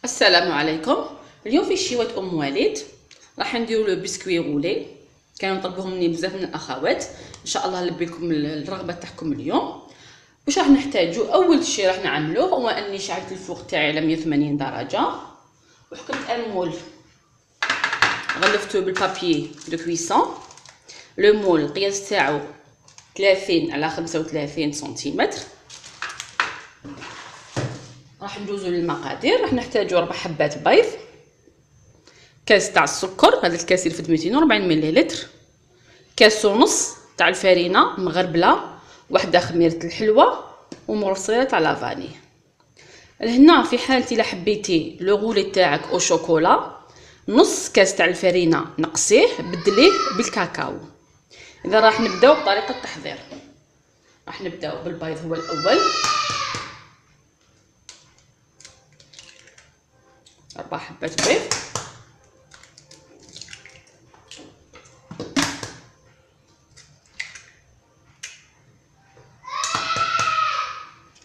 السلام عليكم. اليوم في شيوات ام وليد راح نديرو لو بسكوي غولي. كانوا طلبوهم مني بزاف من الاخوات، ان شاء الله نلبي لكم الرغبه تاعكم اليوم. واش راح نحتاجو؟ اول شيء راح نعملوه هو اني شعلت الفوق تاعي على 180 درجه وحكمت المول، غلفته بالبابي دو كويسون. لو مول القياس تاعو 30 على 35 سنتيمتر. راح ندوزو للمقادير. راح نحتاجو 4 حبات بيض، كاس تاع السكر، هذا الكاس يرفد 240 مليلتر، كاس ونص تاع الفرينه مغربله، وحده خميره الحلوه، ومغرف صغيره تاع لافاني. لهنا في حالتي الا حبيتي لو غولي تاعك او شوكولا، نص كاس تاع الفرينه نقصيه بدليه بالكاكاو. اذا راح نبداو بطريقه التحضير. راح نبداو بالبيض هو الاول، 4 حبات بيض.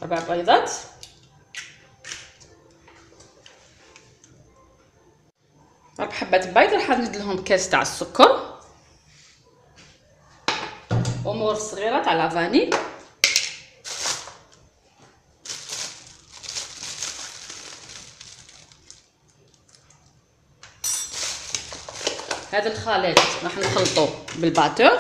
أربع بيضات. ربع حبات بيض راح نزيد لهم كاس تاع السكر ومغرف صغيره تاع لافاني. هذا الخليط راح نخلطوه بالباتور.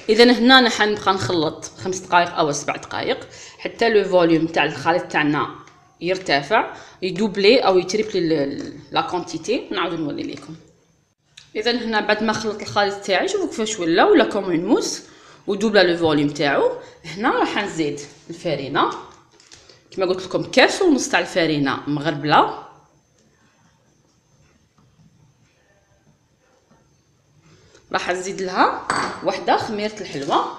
اذا هنا نحن نبقى نخلط 5 دقائق او 7 دقائق حتى لو فوليوم تاع الخليط تاعنا يرتفع، يدوبلي او يتريبلي لا كونتيتي. نعاود نولي لكم. اذا هنا بعد ما خلطت الخليط تاعي شوفوا كيفاش ولا كوم اون موس ودوبلا لو فوليوم تاعو. هنا راح نزيد الفرينه كما قلت لكم، كاس ونص تاع الفرينه مغربله، راح نزيد لها وحده خميره الحلوه،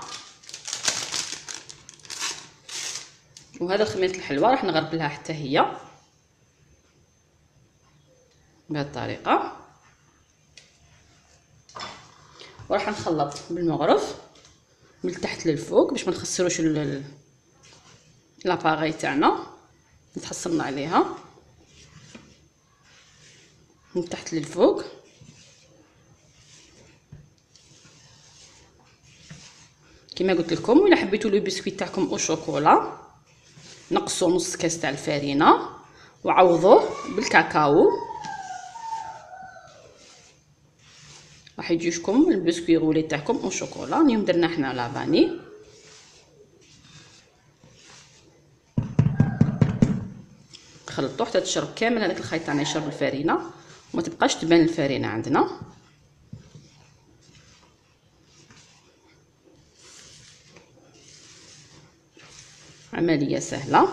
وهذا خميره الحلوه راح نغربلها حتى هي بهذه الطريقه. وراح نخلط بالمغرف من تحت للفوق باش ما نخسروش لاباغي تاعنا نتحصلنا عليها من تحت للفوق. كما قلت لكم، الا حبيتوا لو بسكويت تاعكم او شوكولا نقصوا نص كاس تاع الفرينه وعوضوه بالكاكاو، راح يجيكم البسكوي غولي تاعكم او شوكولا. اليوم درنا حنا لافاني. خلطوه حتى تشرب كامل هذاك الخليط تاعنا، يشرب الفرينه وما تبقاش تبان الفرينه عندنا. عمليه سهله.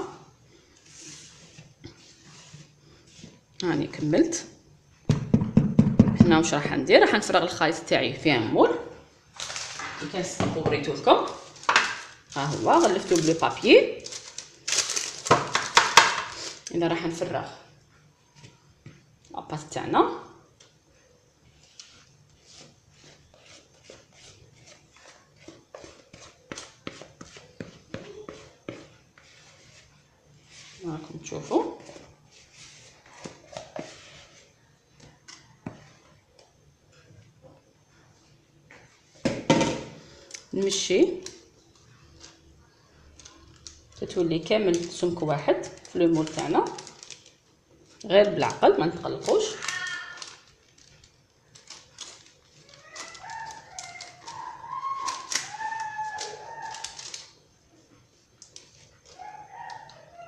هاني كملت. هنا واش راح ندير؟ راح نفرغ الخليط تاعي في مول. كان سبق وريتو لكم، ها هو غلفته بلو بابيي. اذا راح نفرغ لاباط تاعنا. راكم تشوفوا نمشي تتولي كامل سمك واحد في لو مول تاعنا، غير بالعقل ما نتقلقوش.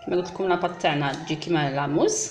كما قلت لكم لاباط تاعنا تجي كيما لاموس.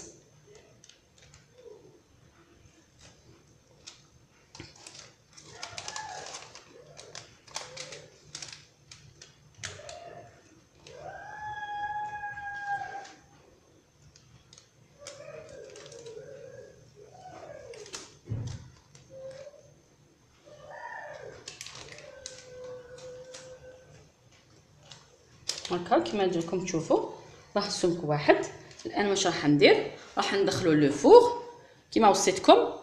هكا كما نجيكم تشوفوا راه السمك واحد. الان واش راح ندير؟ راح ندخلو لو فور كيما وصيتكم.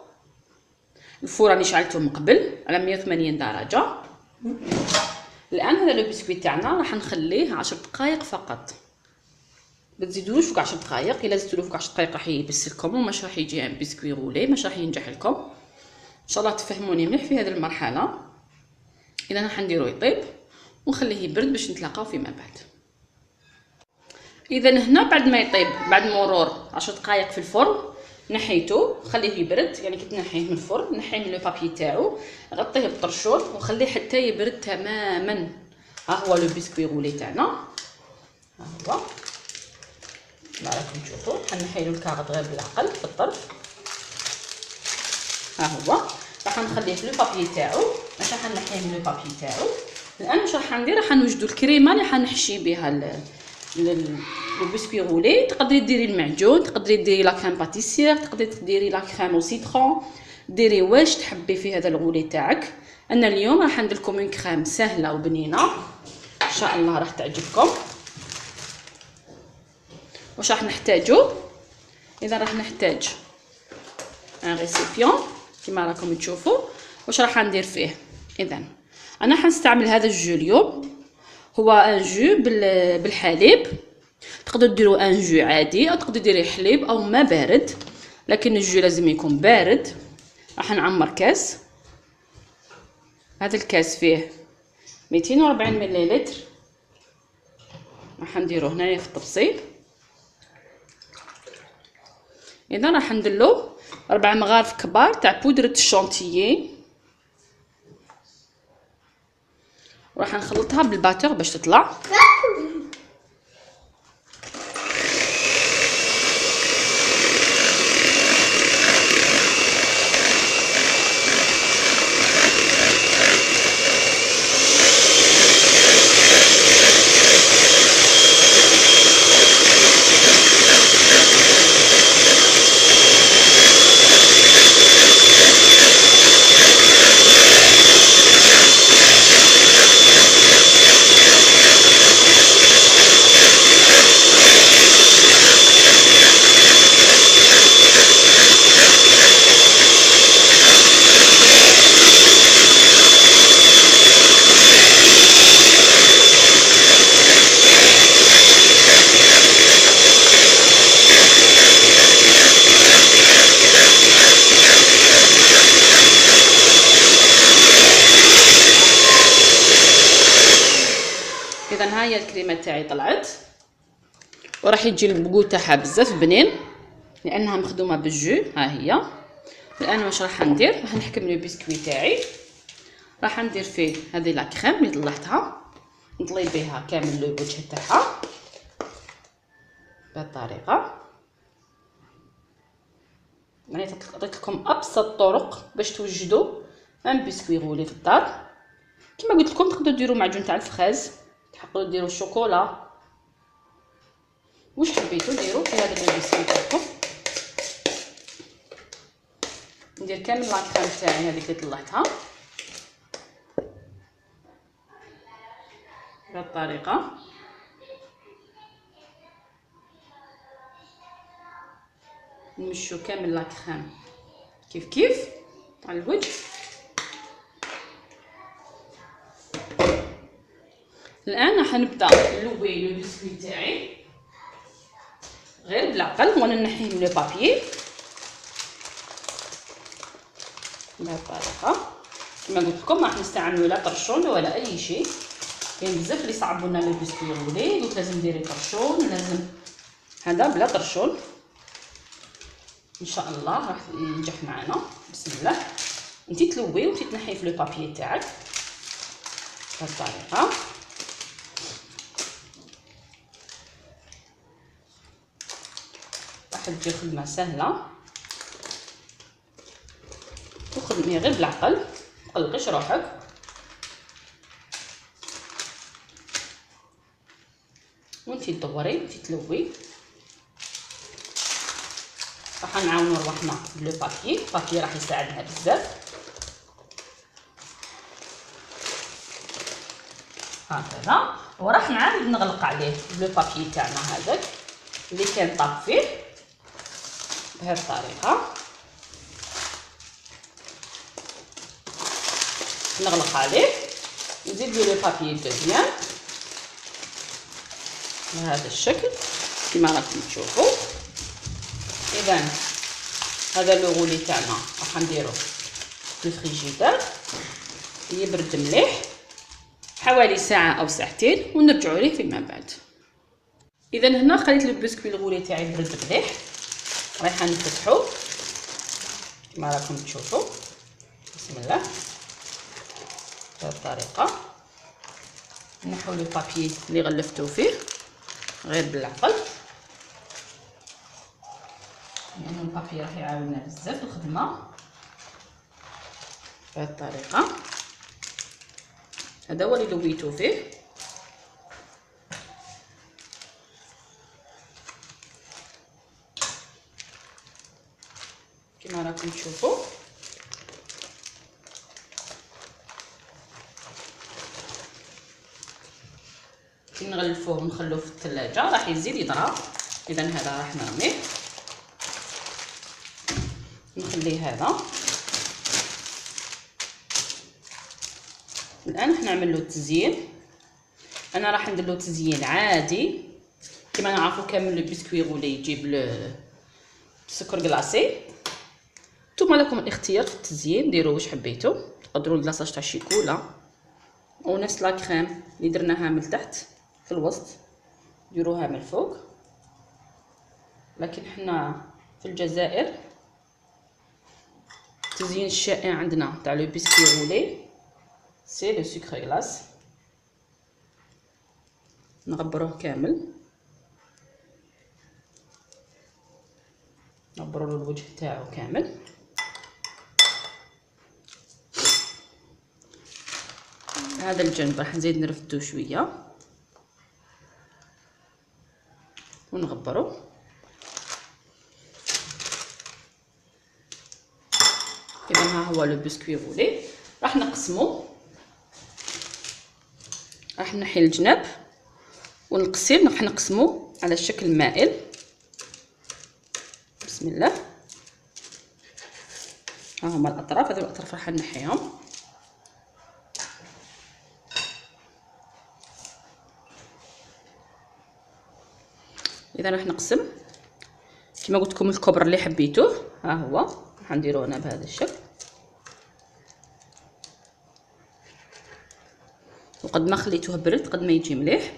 الفور راني شعلته من قبل على 180 درجه. الان هذا لو بسكويت تاعنا راح نخليه 10 دقائق فقط. ما تزيدوش فوق 10 دقائق. الا زدتوا فوق 10 دقائق راح يبس لكم وماش راح يجي ان بسكوي غولي، ماش راح ينجح لكم. ان شاء الله تفهموني مليح في هذه المرحله. اذا راح نديرو يطيب ونخليه يبرد باش نتلاقاو فيما بعد. اذا هنا بعد ما يطيب، بعد مرور 10 دقائق في الفرن، نحيته خليه يبرد. يعني كي تنحيه من الفرن نحيه من لو بابي تاعو، غطيه بطرشول وخليه حتى يبرد تماما. ها هو لو بسكوي غولي تاعنا، ها هو كما راكم تشوفوا. حنحيلو الكاغط غير بالعقل في الطرف. ها هو راح نخليه في لو بابي تاعو، ماشي حنحيه من لو بابي تاعو. الان واش راح ندير؟ راح نوجدوا الكريمه اللي حنحشي بها لو بسكوي غولي. تقدري ديري المعجون، تقدري ديري لا كريم باتيسير، تقدري ديري لا كريم او سيترون، ديري واش تحبي في هذا الغولي تاعك. انا اليوم راح ندير لكم اون كريم سهله وبنينه ان شاء الله راح تعجبكم. واش راح نحتاجو؟ اذا راح نحتاج ان ريسيبيون كما راكم تشوفوا. واش راح ندير فيه؟ اذا انا حنستعمل هذا الجو اليوم، هو ان جو بالحليب. تقدروا ديروا ان جو عادي او تقدروا ديري حليب او ما بارد، لكن الجو لازم يكون بارد. راح نعمر كاس. هذا الكاس فيه 240 مليلتر. راح نديرو هنايا في التبسيط. اذا راح ندلو 4 مغارف كبار تاع بودره الشونتيي، وراح نخلطها بالباتور باش تطلع. اذا ها هي الكريمه تاعي طلعت، وراح يجي البقو تاعها بزاف بنين لانها مخدومه بالجو. ها هي. الان واش راح ندير؟ راح نحكم لو بسكوي تاعي. راح ندير فيه هذه لا كريم اللي طلعتها، نطلي بها كامل لو وجه تاعها بهذه الطريقه. يعني عطيت لكم ابسط الطرق باش توجدوا ان بسكوي غولي في الدار. كما قلت لكم تقدروا ديروا معجون تاع الفخاز، تقدروا ديروا الشوكولا، واش حبيتوا ديروا في هذا البسكوي تاعكم. ندير كامل لا كريم تاعي هذيك اللي طلعتها بهذه الطريقه. نمشوا كامل لا كريم كيف على الوجه. الان راح نبدا نلوي لو بسكوي تاعي غير بالعقل وانا نحيه من لو بابي بهذه الطريقه. كما قلت لكم ما راح نستعملوا لا طرشون ولا اي شيء. كاين بزاف اللي يصعبوا لنا لو بسكوي غولي، قلت لازم ديري طرشون، لازم هذا بلا طرشون. ان شاء الله راح ينجح معنا. بسم الله. انتي تلوي وانتي تنحي في لو بابي تاعك بهذه الطريقه. راح تجي خدمه سهله وخدمي غير بالعقل، متقلقيش روحك. وانتي تدوري وانتي تلوي. راح نعاونوا رواحنا بلو بابي. البابي راح يساعدنا بزاف. هكذا. وراح نعاود نغلق عليه بلو بابي تاعنا هذاك اللي كان طاب فيه بهذه الطريقه. نغلق عليه، نزيد ندير لو بابي دوزيام بهذا الشكل كما راكم تشوفوا. اذا هذا لو غولي تاعنا راح نديروه في الفريجيدار يبرد مليح حوالي ساعه او ساعتين ونرجعوا ليه فيما بعد. اذا هنا خليت لو بسكوي الغولي تاعي يبرد مليح، رايحه نفتحو كما راكم تشوفوا. بسم الله. بهذه الطريقه نحو لو بابي اللي غلفتو فيه غير بالعقل، لأن البابي راح يعاوننا بزاف في الخدمه. بهذه الطريقه هذا هو اللي لويتو فيه. كما راكم تشوفوا كي نغلفوه ونخلوه في الثلاجه راح يزيد يطرى. اذا هذا راح نرميه، نخليه هذا. الان راح نعمل له التزيين. انا راح ندير له تزيين عادي كما نعرفوا كامل لو بسكوي غولي يجيب السكر كلاصي. نتوما لكم الاختيار في التزيين، ديروا واش حبيتوا. تقدروا لاصاج تاع شيكولا او نفس لا كريم اللي درناها من تحت في الوسط ديروها من الفوق، لكن حنا في الجزائر التزيين الشائع عندنا تاع لو بسكوي غولي سي لو سكر غلاس. نغبروه كامل، نغبروا له الوجه تاعو كامل. هذا الجنب راح نزيد نرفدو شويه ونغبرو. اذا ها هو لو بسكوي غولي. راح نقسمو، راح نحي الجناب ونقسم، راح نقسمو على شكل مائل. بسم الله. ها هما الاطراف، هذو الاطراف راح نحيهم. اذا راح نقسم كما قلت لكم الكبر اللي حبيتوه. ها هو راح نديرو هنا بهذا الشكل، وقد ما خليتوه برد قد ما يجي مليح.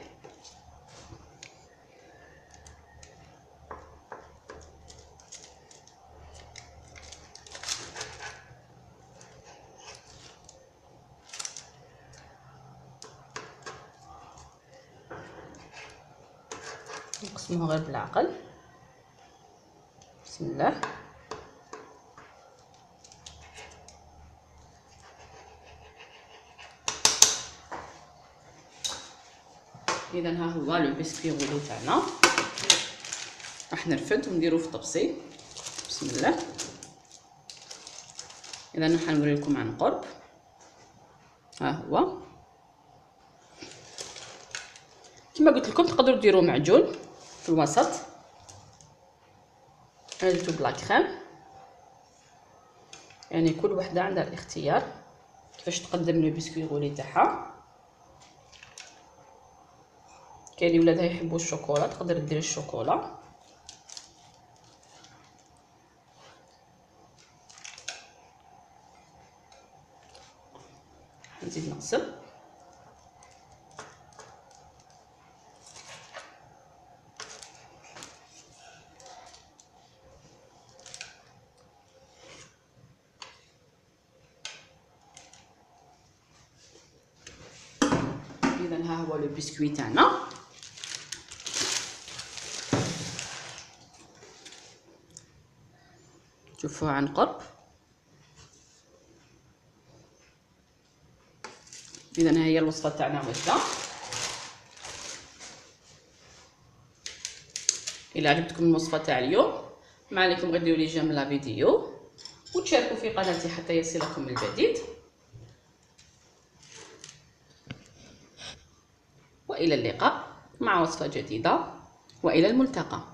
نقسموه غير بالعقل. بسم الله. اذا ها هو لو بسكوي غولي تاعنا، راح نرفد ونديرو في طبسي. بسم الله. اذا راح نوريكم عن قرب. ها هو كما قلت لكم تقدروا ديروا معجون في الوسط. انا درتو بلا كريم، يعني كل وحده عندها الاختيار كيفاش تقدم لو بسكوي غولي تاعها. كاين اللي ولادها يحبوا الشوكولا، تقدر دير الشوكولا. نزيد نقسم. اذا ها هو لو بسكوي تاعنا. شوفوه عن قرب. اذا ها هي الوصفه تاعنا واجده. الى عجبتكم الوصفه تاع اليوم ما عليكم غير ديروا لي جيم لا فيديو وتشاركوا في قناتي حتى يصلكم الجديد. والى اللقاء مع وصفه جديده والى الملتقى.